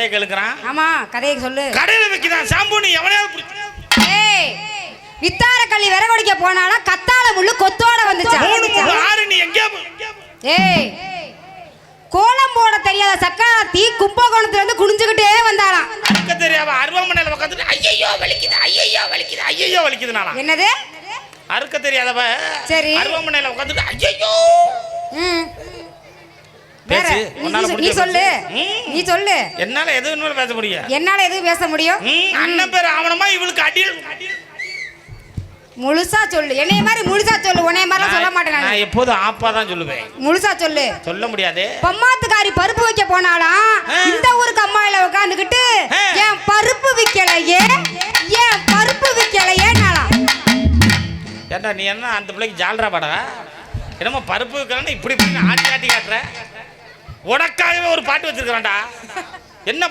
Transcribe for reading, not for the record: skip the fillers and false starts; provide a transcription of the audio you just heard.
கதையை கேளுக்கிறான். ஆமா கதையை சொல்லு. கடையில விக்கிறான் ஷாம்பு. நீ எவனையாவது ஏய் வித்தார கள்ளி விறகொடிக்க போனாலும் கத்தாழ முள்ளு கொத்தோட வந்துச்சு. 3 3 6 நீ எங்க? ஏய் கோலம் போட தெரியாத சக்காத்தி கும்பகோணத்துல இருந்து குனிஞ்சுக்கிட்டே வந்தாளாம். அறுக்க தெரியாம அருவாமனையில உட்கார்ந்துட்டு ஐயோ வலிக்குது ஐயோ வலிக்குது ஐயோ வலிக்குதுனால. என்னது? அறுக்க தெரியாதவ சரி அருவாமனையில உட்கார்ந்துட்டு ஐயோ. வேற நீ சொல்லு. நீ சொல்லு. என்னால எதுவும் பேச முடியும். என்னால எதுவும் பேச முடியும்? அண்ணன் பேர் ஆவணமா இவளுக்கு அடியில் முழுசா சொல்லு. என்னைய மாதிரி முழுசா சொல்லு. உன்னைய மாதிரி சொல்ல மாட்டேன். நான் எப்போதும் ஆப்பா தான் சொல்லுவேன். முழுசா சொல்லு. சொல்ல முடியாது. பம்மாத்துக்காரி பருப்பு வைக்க போனாலாம் இந்த ஊருக்கு அம்மாயில உட்காந்துக்கிட்டு ஏன் பருப்பு விக்கலையே ஏன் பருப்பு விக்கலையேனாலாம். ஏண்டா நீ என்ன அந்த பிள்ளைக்கு ஜால்ரா பாடவா? என்னமோ பருப்பு விற்கலன்னு இப்படி ஆட்டி ஆட்டி காட்டுற. உனக்காகவே ஒரு பாட்டு வச்சிருக்கிறான்டா. என்ன